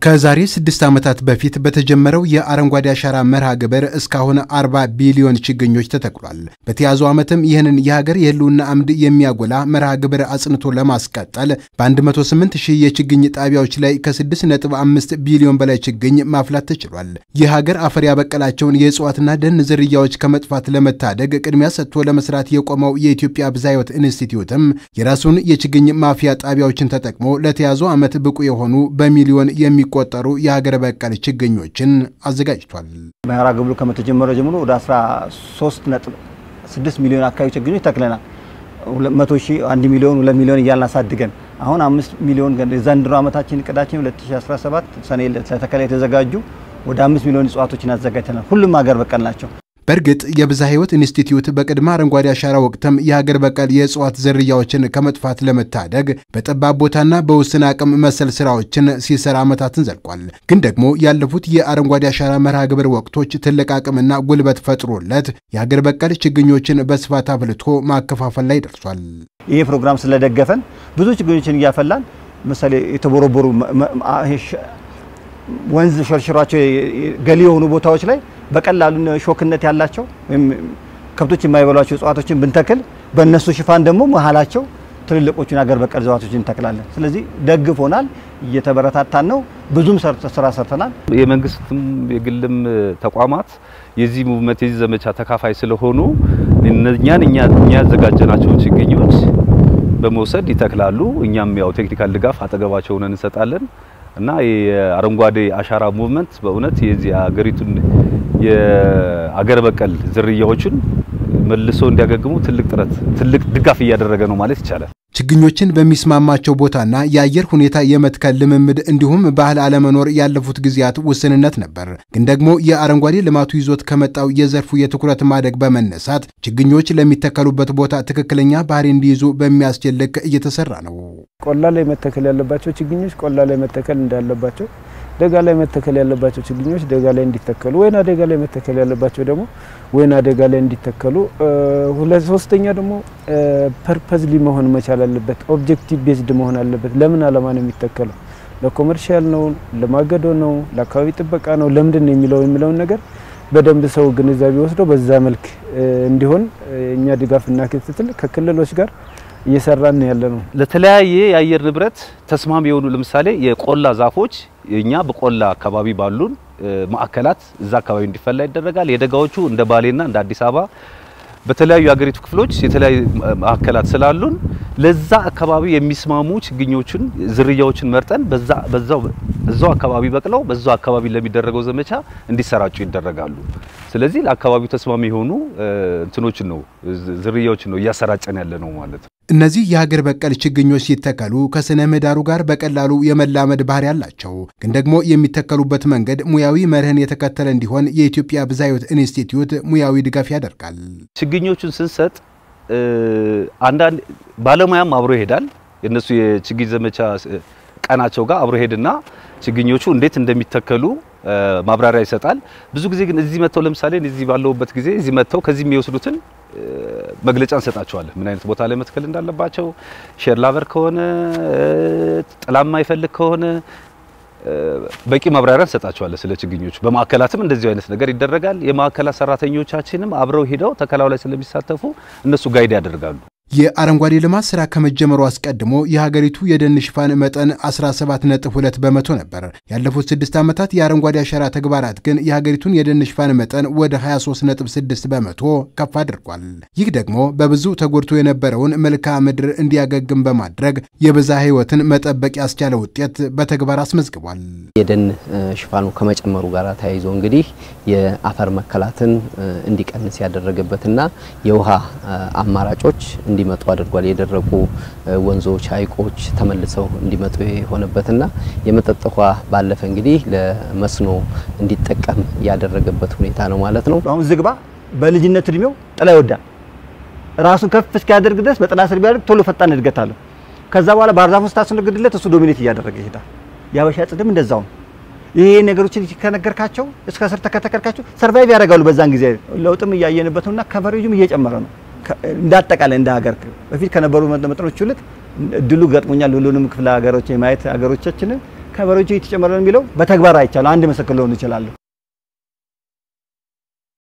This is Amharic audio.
ከዛሬ 6 ዓመታት በፊት በተጀመረው የአረንጓዴ አሻራ መርሃ ግብር እስካሁን 40 ቢሊዮን ችግኞች ተተክሏል። በተያዘው ዓመትም ይህንን የሀገር የህልውና አምድ የሚያጎላ መርሃ ግብር አጽንቶ ለማስቀጠል በ108 ሺህ የችግኝ ጣቢያዎች ላይ ከ6.5 ቢሊዮን በላይ ችግኝ ማፍላት ተችሏል። የሀገር አፈር ያበቀላቸውን የእጽዋትና ደን ዝርያዎች ከመጥፋት ለመታደግ ቅድሚያ ሰጥቶ ለመስራት የቆመው የኢትዮጵያ ብዝሃ ሕይወት ኢንስቲትዩትም የራሱን የችግኝ ማፍያ ጣቢያዎችን ተጠቅሞ ለተያዘው ዓመት ብቁ የሆኑ በሚሊዮን የሚቆጠሩ የሀገር በቀል ችግኞችን አዘጋጅቷል። መርሃ ግብሩ ከመተጀመረ ጀምሮ ወደ 13.6 ሚሊዮን አካባቢ ችግኞች ተክለናል። 100 ሺህ 1 ሚሊዮን 2 ሚሊዮን እያልን አሳድገን አሁን 5 ሚሊዮን ዘንድሮ ዓመታችን እቅዳችን 2017 ሰኔ ለተከላ የተዘጋጁ ወደ 5 ሚሊዮን እጽዋቶችን አዘጋጅተናል። ሁሉም ሀገር በቀል ናቸው። በርግጥ የብዝሃ ሕይወት ኢንስቲትዩት በቅድመ አረንጓዴ አሻራ ወቅትም የሀገር በቀል የእጽዋት ዝርያዎችን ከመጥፋት ለመታደግ በጠባብ ቦታና በውስን አቅም መሰል ስራዎችን ሲሰራ ዓመታትን ዘልቋል። ግን ደግሞ ያለፉት የአረንጓዴ አሻራ መርሃ ግብር ወቅቶች ትልቅ አቅምና ጉልበት ፈጥሮለት የሀገር በቀል ችግኞችን በስፋት አፍልቶ ማከፋፈል ላይ ደርሷል። ይሄ ፕሮግራም ስለደገፈን ብዙ ችግኞችን እያፈላን ምሳሌ የተቦረቦሩ ወንዝ ሸርሽሯቸው ገሊ የሆኑ ቦታዎች ላይ በቀላሉ ሾክነት ያላቸው ወይም ከብቶች የማይበሏቸው እጽዋቶችን ብንተክል በእነሱ ሽፋን ደግሞ መሃላቸው ትልልቆቹን ሀገር በቀል እጽዋቶችን እንተክላለን። ስለዚህ ደግፎናል፣ እየተበረታታን ነው። ብዙም ስራ ሰርተናል። የመንግስትም የግልም ተቋማት የዚህ ሙቭመንት የዚህ ዘመቻ ተካፋይ ስለሆኑ እኛ ያዘጋጀናቸው ችግኞች በመውሰድ ይተክላሉ። እኛም ያው ቴክኒካል ድጋፍ አጠገባቸው ሆነን እንሰጣለን። እና የአረንጓዴ አሻራ ሙቭመንት በእውነት የዚህ ሀገሪቱን የሀገር በቀል ዝርያዎችን መልሶ እንዲያገግሙ ትልቅ ድጋፍ እያደረገ ነው ማለት ይቻላል። ችግኞችን በሚስማማቸው ቦታና የአየር ሁኔታ የመትከል ልምምድ እንዲሁም ባህል አለመኖር ያለፉት ጊዜያት ውስንነት ነበር። ግን ደግሞ የአረንጓዴ ልማቱ ይዞት ከመጣው የዘርፉ የትኩረት ማደግ በመነሳት ችግኞች ለሚተከሉበት ቦታ ትክክለኛ ባህሪ እንዲይዙ በሚያስችል ልክ እየተሰራ ነው። ቆላ ላይ መተከል ያለባቸው ችግኞች ቆላ ላይ መተከል እንዳለባቸው፣ ደጋ ላይ መተከል ያለባቸው ችግኞች ደጋ ላይ እንዲተከሉ፣ ወይና ደጋ ላይ መተከል ያለባቸው ደግሞ ወይና ደጋ ላይ እንዲተከሉ፣ ሶስተኛ ደግሞ ፐርፐዝሊ መሆን መቻል አለበት። ኦብጀክቲቭ ቤዝድ መሆን አለበት። ለምን ዓላማ ነው የሚተከለው? ለኮመርሻል ነው? ለማገዶ ነው? ለአካባቢ ጥበቃ ነው? ለምንድን ነው የሚለውን ነገር በደንብ ሰው ግንዛቤ ወስዶ በዛ መልክ እንዲሆን እኛ ድጋፍና ክትትል ከክልሎች ጋር እየሰራን ያለነው። ለተለያየ የአየር ንብረት ተስማሚ የሆኑ ለምሳሌ የቆላ ዛፎች እኛ በቆላ አካባቢ ባሉን ማዕከላት እዛ አካባቢ እንዲፈላ ይደረጋል። የደጋዎቹ እንደ ባሌና እንደ አዲስ አበባ በተለያዩ የሀገሪቱ ክፍሎች የተለያዩ ማዕከላት ስላሉን ለዛ አካባቢ የሚስማሙ ችግኞችን ዝርያዎችን መርጠን በዛው አካባቢ በቅለው በዛው አካባቢ ለሚደረገው ዘመቻ እንዲሰራጩ ይደረጋሉ። ስለዚህ ለአካባቢው ተስማሚ የሆኑ እንትኖችን ነው ዝርያዎችን ነው እያሰራጨን ያለ ነው ማለት ነው። እነዚህ የሀገር በቀል ችግኞች ሲተከሉ ከስነ ምህዳሩ ጋር በቀላሉ የመላመድ ባህሪ ያላቸው ግን ደግሞ የሚተከሉበት መንገድ ሙያዊ መርህን የተከተለ እንዲሆን የኢትዮጵያ ብዝሃ ሕይወት ኢንስቲትዩት ሙያዊ ድጋፍ ያደርጋል። ችግኞቹን ስንሰጥ አንዳንድ ባለሙያም አብሮ ይሄዳል። የነሱ የችግኝ ዘመቻ ቀናቸው ጋር አብሮ ሄድና ችግኞቹ እንዴት እንደሚተከሉ ማብራሪያ ይሰጣል። ብዙ ጊዜ ግን እዚህ መተው ለምሳሌ እዚህ ባለውበት ጊዜ እዚህ መተው ከዚህ የሚወስዱትን መግለጫ እንሰጣቸዋለን። ምን አይነት ቦታ ላይ መትከል እንዳለባቸው፣ ሼር ላቨር ከሆነ ጥላማ ይፈልግ ከሆነ በቂ ማብራሪያ እንሰጣቸዋለን ስለ ችግኞቹ። በማዕከላትም እንደዚህ አይነት ነገር ይደረጋል። የማዕከላት ሰራተኞቻችንም አብረው ሄደው ተከላው ላይ ስለሚሳተፉ እነሱ ጋይድ ያደርጋሉ። የአረንጓዴ ልማት ስራ ከመጀመሩ አስቀድሞ የሀገሪቱ የደን ሽፋን መጠን 17.2 በመቶ ነበር። ያለፉት 6 ዓመታት የአረንጓዴ አሻራ ተግባራት ግን የሀገሪቱን የደን ሽፋን መጠን ወደ 23.6 በመቶ ከፍ አድርጓል። ይህ ደግሞ በብዙ ተጎድቶ የነበረውን መልክዓ ምድር እንዲያገግም በማድረግ የብዝሃ ሕይወትን መጠበቅ ያስቻለ ውጤት በተግባር አስመዝግቧል። የደን ሽፋኑ ከመጨመሩ ጋር ተያይዞ እንግዲህ የአፈር መከላትን እንዲቀንስ ያደረገበትና የውሃ አማራጮች እንዲመጡ አድርጓል። የደረቁ ወንዞች ሐይቆች ተመልሰው እንዲመጡ የሆነበትና የመጠጥ ውሃ ባለፈ እንግዲህ ለመስኖ እንዲጠቀም ያደረገበት ሁኔታ ነው ማለት ነው። አሁን ዝግባ በልጅነት እድሜው ጥላ ይወዳል። ራሱን ከፍ እስኪያደርግ ድረስ በጥላ ስር ቢያደርግ ቶሎ ፈጣን እድገት አለው። ከዛ በኋላ ባህር ዛፍ ውስጥ ታስነግድለት እሱ ዶሚኔት እያደረገ ይሄዳል። ያበሻ ጽድም እንደዛው ይሄ ነገሮችን ከነገርካቸው እስከ ስር ተከተከርካቸው ሰርቫይቭ ያደርጋሉ። በዛን ጊዜ ለውጥም ያያየንበት ነውና ከቨሬጁም እየጨመረ ነው። እንዳጠቃላይ እንደ ሀገር በፊት ከነበሩ መጠኖች ሁሉ እድሉ ገጥሞኛል። ሁሉንም ክፍለ ሀገሮች የማየት ሀገሮቻችንን ከቨሬጁ እየተጨመረ ነው የሚለው በተግባር አይቻለሁ። አንድ ምስክር ልሆን ይችላል።